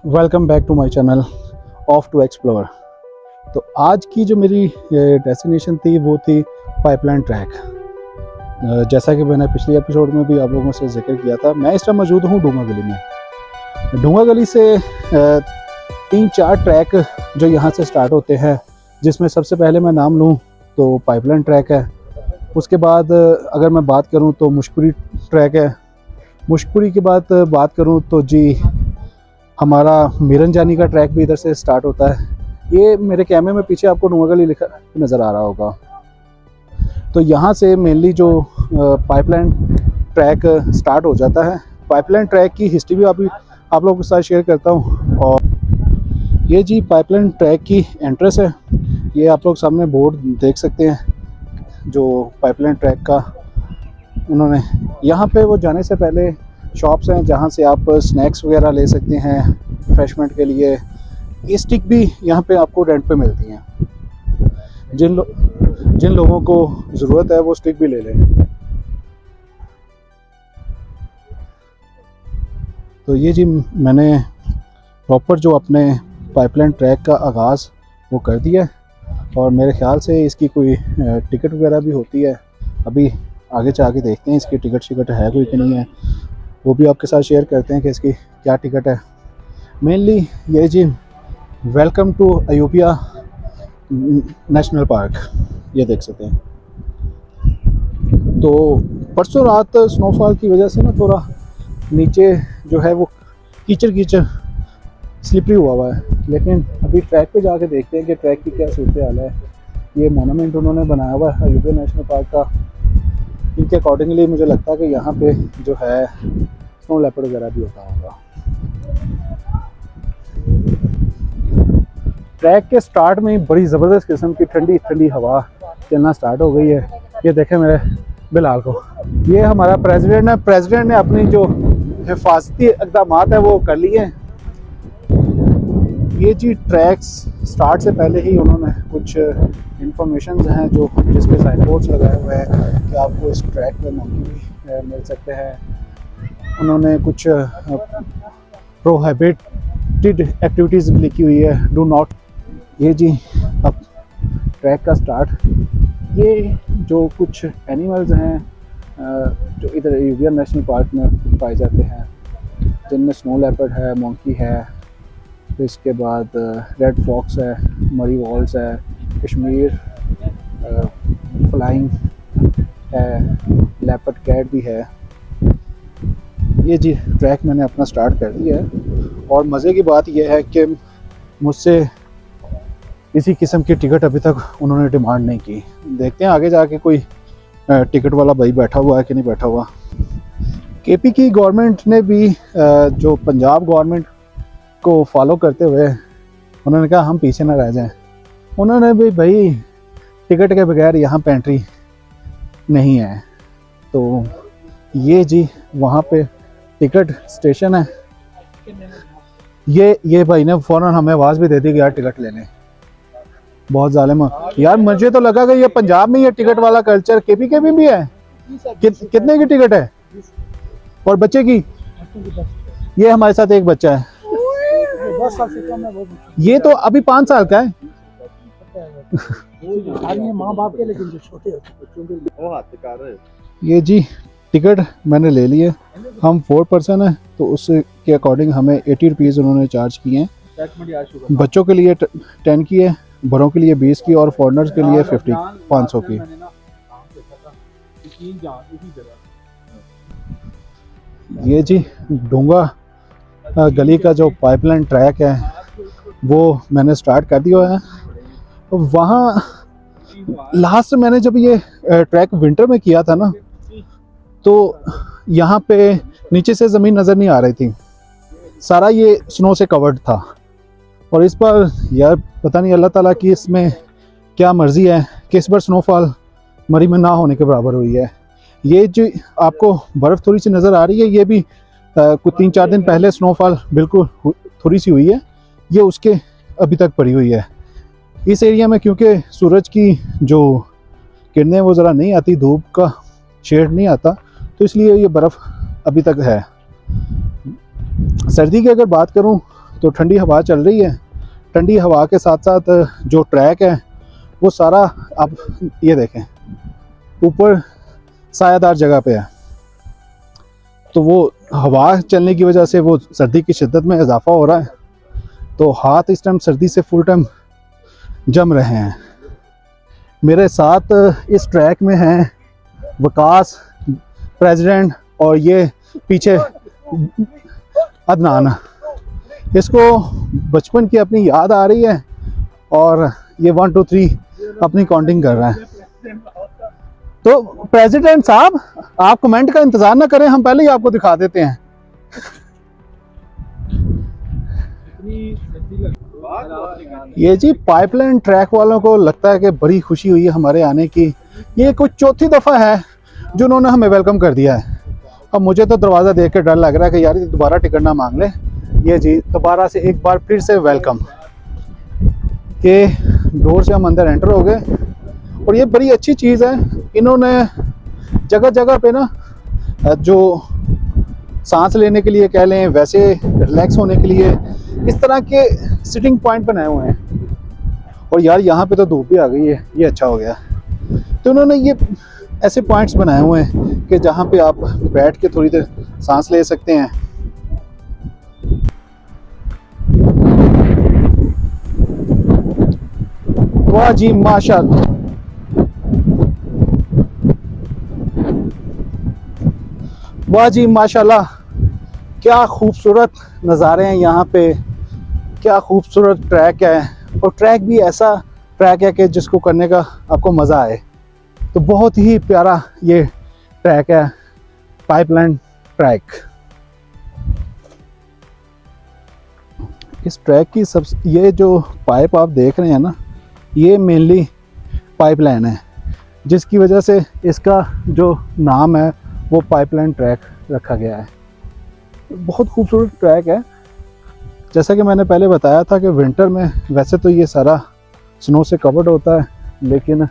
Welcome back to my channel of to explore. तो आज की जो मेरी डेस्टिनेशन थी वो थी पाइपलाइन ट्रैक। जैसा कि मैंने पिछले एपिसोड में भी आप लोगों से जिक्र किया था, मैं इस टाइम मौजूद हूँ डूंगा गली में। डूंगा गली से 3-4 ट्रैक जो यहाँ से स्टार्ट होते हैं, जिसमें सबसे पहले मैं नाम लूँ तो पाइपलाइन ट्रैक है। उसके बाद अगर मैं बात करूँ तो मुशकुरी ट्रैक है। मुशकुरी के बाद बात करूँ तो जी हमारा मिरन जानी का ट्रैक भी इधर से स्टार्ट होता है। ये मेरे कैमरे में पीछे आपको डूंगा गली लिखा नज़र आ रहा होगा। तो यहाँ से मेनली जो पाइपलाइन ट्रैक स्टार्ट हो जाता है। पाइपलाइन ट्रैक की हिस्ट्री भी आप लोगों के साथ शेयर करता हूँ। और ये जी पाइपलाइन ट्रैक की एंट्रेंस है। ये आप लोग सामने बोर्ड देख सकते हैं जो पाइपलाइन ट्रैक का उन्होंने। यहाँ पे वो जाने से पहले शॉप्स हैं जहाँ से आप स्नैक्स वगैरह ले सकते हैं रिफ्रेशमेंट के लिए। ये स्टिक भी यहाँ पे आपको रेंट पे मिलती हैं। जिन लोगों को ज़रूरत है वो स्टिक भी ले लें। तो ये जी मैंने प्रॉपर जो अपने पाइपलाइन ट्रैक का आगाज़ वो कर दिया है। और मेरे ख्याल से इसकी कोई टिकट वगैरह भी होती है। अभी आगे जाके देखते हैं इसकी टिकट शिकट है कोई कि नहीं है, वो भी आपके साथ शेयर करते हैं कि इसकी क्या टिकट है। मेनली ये जी welcome to Ayodhya national park, ये देख सकते हैं। तो परसों रात स्नोफॉल की वजह से ना थोड़ा नीचे जो है वो कीचड़ स्लिपरी हुआ है, लेकिन अभी ट्रैक पे जाके देखते हैं कि ट्रैक की क्या सूरत हाल है। ये मोनूमेंट उन्होंने बनाया हुआ है अयोध्या नेशनल पार्क का। इनके अकॉर्डिंगली मुझे लगता है कि यहाँ पे जो है स्नो लेपर्ड वगैरह भी होता होगा। ट्रैक के स्टार्ट में बड़ी ज़बरदस्त किस्म की ठंडी ठंडी हवा चलना स्टार्ट हो गई है। ये देखें मेरे बिलाल को, ये हमारा प्रेसिडेंट है। प्रेसिडेंट ने अपनी जो हिफाजती इक़दाम है वो कर लिए हैं। ये जी ट्रैक्स स्टार्ट से पहले ही उन्होंने कुछ इंफॉर्मेशन हैं जो जिसके साइन बोर्ड्स लगाए हुए हैं कि आपको इस ट्रैक पे मंकी भी मिल सकते हैं। उन्होंने कुछ प्रोहिबिटेड एक्टिविटीज़ भी लिखी हुई है, डू नॉट। ये जी अब ट्रैक का स्टार्ट। ये जो कुछ एनिमल्स हैं जो इधर अयोध्या नेशनल पार्क में पाए जाते हैं, जिनमें स्नो लेपर्ड है, मंकी है, फिर इसके बाद रेड फॉक्स है, मरी वॉल्स है, कश्मीर फ्लाइंग है, लेपर्ड कैट भी है। ये जी ट्रैक मैंने अपना स्टार्ट कर दिया है। और मज़े की बात यह है कि मुझसे किसी किस्म की टिकट अभी तक उन्होंने डिमांड नहीं की। देखते हैं आगे जाके कोई टिकट वाला भाई बैठा हुआ है कि नहीं बैठा हुआ। केपी की गवर्नमेंट ने भी जो पंजाब गवर्नमेंट को फॉलो करते हुए उन्होंने कहा हम पीछे ना रह जाएं। उन्होंने भी भाई टिकट के बगैर यहाँ पे एंट्री नहीं है। तो ये जी वहाँ पे टिकट स्टेशन है। ये भाई ने फ़ौरन हमें आवाज़ भी दे दी कि यार टिकट ले लें। बहुत जालिम यार, मुझे तो लगा कि ये पंजाब में ये टिकट वाला कल्चर केपी के भी है। कितने की टिकट है और बच्चे की? ये हमारे साथ एक बच्चा है, ये तो अभी 5 साल का है। माँ बाप के लेकिन जो छोटे होते। ये जी टिकट मैंने ले लिए। हम 4 पर्सन हैं तो उसके अकॉर्डिंग हमें 80 रुपीज़ उन्होंने चार्ज किए हैं। बच्चों के लिए 10 की है, बड़ों के लिए 20 की और फॉरनर्स के लिए 500 की। ये जी डूंगा गली का जो पाइपलाइन ट्रैक है वो मैंने स्टार्ट कर दिया है। वहाँ लास्ट मैंने जब ये ट्रैक विंटर में किया था ना, तो यहाँ पे नीचे से ज़मीन नज़र नहीं आ रही थी, सारा ये स्नो से कवर्ड था। और इस बार यार पता नहीं अल्लाह ताला की इसमें क्या मर्ज़ी है कि इस बार स्नोफॉल मरी में ना होने के बराबर हुई है। ये जो आपको बर्फ़ थोड़ी सी नज़र आ रही है, ये भी कुछ 3-4 दिन पहले स्नोफॉल बिल्कुल थोड़ी सी हुई है, ये उसके अभी तक पड़ी हुई है। इस एरिया में क्योंकि सूरज की जो किरणें वो ज़रा नहीं आती, धूप का शेड नहीं आता, तो इसलिए ये बर्फ़ अभी तक है। सर्दी की अगर बात करूं तो ठंडी हवा चल रही है। ठंडी हवा के साथ साथ जो ट्रैक है वो सारा आप ये देखें ऊपर सायादार जगह पे है, तो वो हवा चलने की वजह से वो सर्दी की शिद्दत में इजाफा हो रहा है। तो हाथ इस टाइम सर्दी से फुल टाइम जम रहे हैं। मेरे साथ इस ट्रैक में हैं वकास, प्रेसिडेंट, और ये पीछे अदनान। इसको बचपन की अपनी याद आ रही है और ये 1 2 3 अपनी काउंटिंग कर रहा है। तो प्रेसिडेंट साहब, आप कमेंट का इंतजार ना करें, हम पहले ही आपको दिखा देते हैं। ये जी पाइपलाइन ट्रैक वालों को लगता है कि बड़ी खुशी हुई है हमारे आने की। ये कुछ चौथी दफ़ा है जो उन्होंने हमें वेलकम कर दिया है। अब मुझे तो दरवाज़ा देख के डर लग रहा है कि यार ये दोबारा टिकट ना मांग ले। ये जी दोबारा से एक बार फिर से वेलकम के डोर से हम अंदर एंटर हो गए। और ये बड़ी अच्छी चीज़ है, इन्होंने जगह जगह पे ना जो सांस लेने के लिए कह लें, वैसे रिलैक्स होने के लिए इस तरह के सिटिंग पॉइंट बनाए हुए हैं। और यार यहाँ पे तो धूप भी आ गई है, ये अच्छा हो गया। तो उन्होंने ये ऐसे पॉइंट्स बनाए हुए हैं कि जहाँ पे आप बैठ के थोड़ी देर सांस ले सकते हैं। वाह जी माशाल्लाह, वाह जी माशाल्लाह, क्या खूबसूरत नज़ारे हैं यहाँ पे, क्या खूबसूरत ट्रैक है। और ट्रैक भी ऐसा ट्रैक है कि जिसको करने का आपको मज़ा आए। तो बहुत ही प्यारा ये ट्रैक है, पाइपलाइन ट्रैक। इस ट्रैक की ये जो पाइप आप देख रहे हैं ना, ये मेनली पाइपलाइन है, जिसकी वजह से इसका जो नाम है वो पाइपलाइन ट्रैक रखा गया है। बहुत खूबसूरत ट्रैक है। जैसा कि मैंने पहले बताया था कि विंटर में वैसे तो ये सारा स्नो से कवर्ड होता है, लेकिन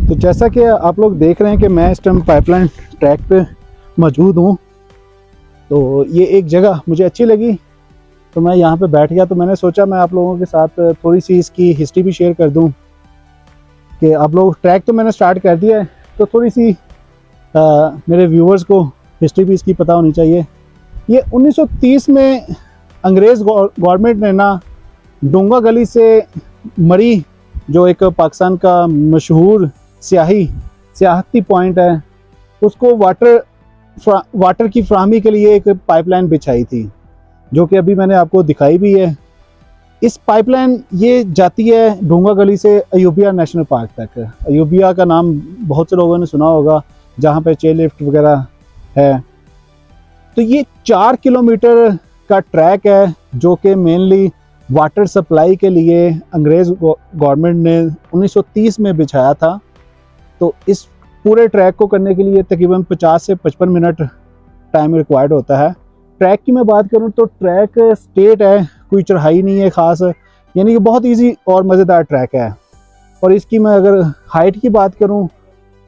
तो जैसा कि आप लोग देख रहे हैं कि मैं इस टाइम पाइपलाइन ट्रैक पे मौजूद हूँ। तो ये एक जगह मुझे अच्छी लगी तो मैं यहाँ पे बैठ गया। तो मैंने सोचा मैं आप लोगों के साथ थोड़ी सी इसकी हिस्ट्री भी शेयर कर दूँ कि आप लोग, ट्रैक तो मैंने स्टार्ट कर दिया है तो थोड़ी सी मेरे व्यूअर्स को हिस्ट्री भी इसकी पता होनी चाहिए। ये 1930 में अंग्रेज़ गवर्नमेंट ने ना डोंगा गली से मरी, जो एक पाकिस्तान का मशहूर सियाहती पॉइंट है, उसको वाटर की फ्राहमी के लिए एक पाइपलाइन बिछाई थी, जो कि अभी मैंने आपको दिखाई भी है। इस पाइपलाइन ये जाती है डोंगा गली से अयूबिया नेशनल पार्क तक। अयूबिया का नाम बहुत से लोगों ने सुना होगा, जहाँ पे चेयर लिफ्ट वगैरह है। तो ये 4 किलोमीटर का ट्रैक है जो कि मेनली वाटर सप्लाई के लिए अंग्रेज़ गवर्नमेंट ने 1930 में बिछाया था। तो इस पूरे ट्रैक को करने के लिए तकरीबन 50 से 55 मिनट टाइम रिक्वायर्ड होता है। ट्रैक की मैं बात करूं तो ट्रैक स्ट्रेट है, कोई चढ़ाई नहीं है ख़ास, यानी कि बहुत इजी और मज़ेदार ट्रैक है। और इसकी मैं अगर हाइट की बात करूं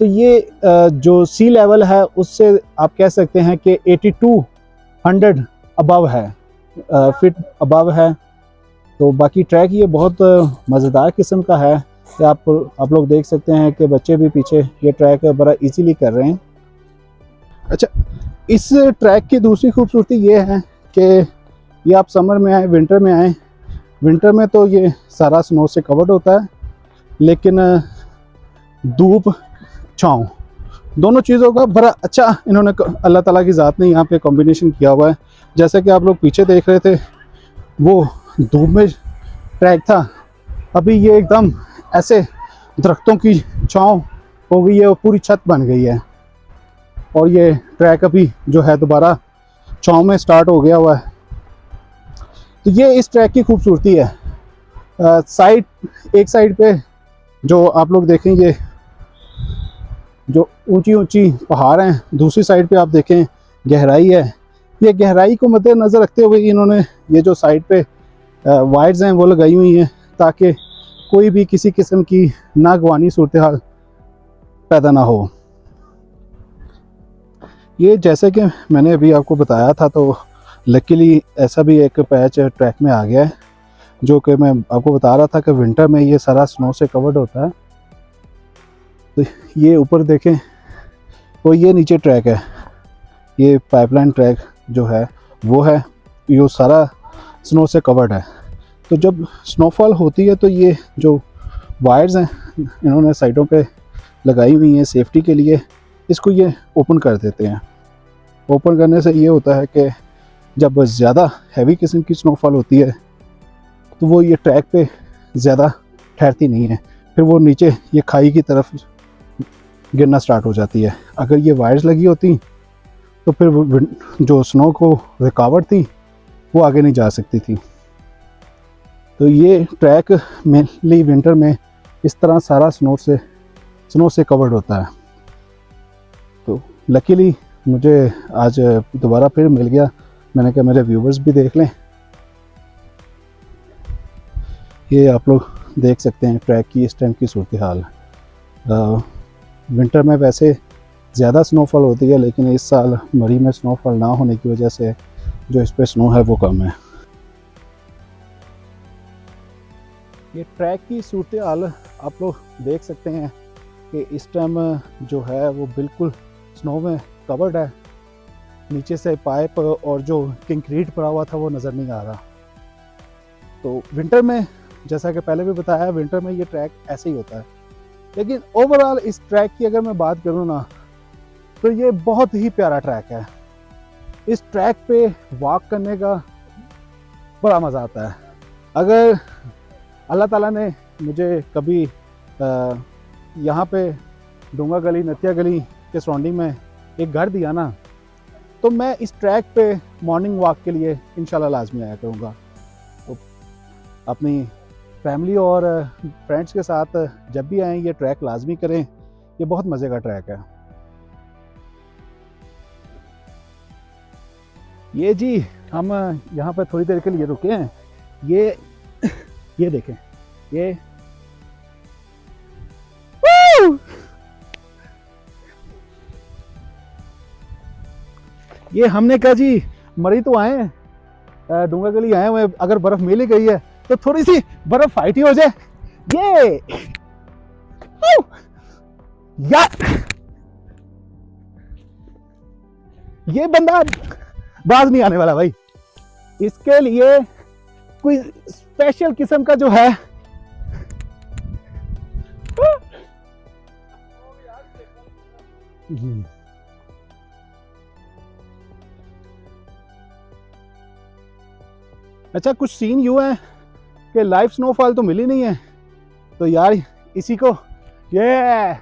तो ये जो सी लेवल है उससे आप कह सकते हैं कि 8200 अबव है, फीट अबव है। तो बाकी ट्रैक ये बहुत मज़ेदार किस्म का है कि आप लोग देख सकते हैं कि बच्चे भी पीछे ये ट्रैक बड़ा इजीली कर रहे हैं। अच्छा, इस ट्रैक की दूसरी खूबसूरती ये है कि ये आप समर में आए, विंटर में आए, विंटर में तो ये सारा स्नो से कवर्ड होता है, लेकिन धूप छाँव दोनों चीज़ों का बड़ा अच्छा इन्होंने अल्लाह ताला की ज़ात ने यहाँ पे कॉम्बिनेशन किया हुआ है। जैसा कि आप लोग पीछे देख रहे थे वो धूप में ट्रैक था, अभी ये एकदम ऐसे दरख्तों की छाँव हो गई है और पूरी छत बन गई है। और ये ट्रैक अभी जो है दोबारा छाँव में स्टार्ट हो गया हुआ है। तो ये इस ट्रैक की खूबसूरती है। एक साइड पे जो आप लोग देखें ये जो ऊंची ऊंची पहाड़ हैं, दूसरी साइड पे आप देखें गहराई है। ये गहराई को मद्देनज़र रखते हुए इन्होंने ये जो साइड पे वाइड्स हैं वो लगाई हुई हैं ताकि कोई भी किसी किस्म की नागवानी सूरत हाल पैदा ना हो। ये जैसे कि मैंने अभी आपको बताया था, तो लकीली ऐसा भी एक पैच ट्रैक में आ गया है, जो कि मैं आपको बता रहा था कि विंटर में ये सारा स्नो से कवर्ड होता है। तो ये ऊपर देखें, तो ये नीचे ट्रैक है, ये पाइपलाइन ट्रैक जो है वो है, ये सारा स्नो से कवर्ड है। तो जब स्नोफॉल होती है तो ये जो वायर्स हैं इन्होंने साइडों पे लगाई हुई हैं सेफ्टी के लिए, इसको ये ओपन कर देते हैं। ओपन करने से ये होता है कि जब ज़्यादा हैवी किस्म की स्नोफॉल होती है तो वो ये ट्रैक पे ज़्यादा ठहरती नहीं है, फिर वो नीचे ये खाई की तरफ गिरना स्टार्ट हो जाती है। अगर ये वायर्स लगी होती तो फिर जो स्नो को रुकावट थी वो आगे नहीं जा सकती थी। तो ये ट्रैक मेनली विंटर में इस तरह सारा स्नो से कवर्ड होता है। तो लकीली मुझे आज दोबारा फिर मिल गया, मैंने कहा मेरे व्यूवर्स भी देख लें। ये आप लोग देख सकते हैं ट्रैक की इस टाइम की सूरत हाल। विंटर में वैसे ज़्यादा स्नोफॉल होती है, लेकिन इस साल मरी में स्नोफॉल ना होने की वजह से जो इस पर स्नो है वो कम है। ये ट्रैक की सूरत हाल आप लोग देख सकते हैं कि इस टाइम जो है वो बिल्कुल स्नो में कवर्ड है, नीचे से पाइप और जो कंक्रीट पड़ा हुआ था वो नज़र नहीं आ रहा। तो विंटर में जैसा कि पहले भी बताया, विंटर में ये ट्रैक ऐसे ही होता है। लेकिन ओवरऑल इस ट्रैक की अगर मैं बात करूँ ना, तो ये बहुत ही प्यारा ट्रैक है। इस ट्रैक पे वॉक करने का बड़ा मज़ा आता है। अगर अल्लाह ताला ने मुझे कभी यहाँ पे डूंगा गली, नतिया गली के सराउंडिंग में एक घर दिया ना, तो मैं इस ट्रैक पे मॉर्निंग वॉक के लिए इंशाल्लाह लाजमी आया करूँगा। तो अपनी फैमिली और फ्रेंड्स के साथ जब भी आएँ ये ट्रैक लाजमी करें, ये बहुत मज़े का ट्रैक है। ये जी हम यहाँ पर थोड़ी देर के लिए रुके हैं। ये देखें, ये हमने कहा जी मरी तो आए हैं, डूंगा गली आए हुए, अगर बर्फ मिल ही गई है तो थोड़ी सी बर्फ फाइट ही हो जाए। ये बंदा बाज नहीं आने वाला भाई, इसके लिए कोई स्पेशल किस्म का जो है अच्छा, कुछ सीन यूँ है कि लाइव स्नोफॉल तो मिली नहीं है, तो यार इसी को ये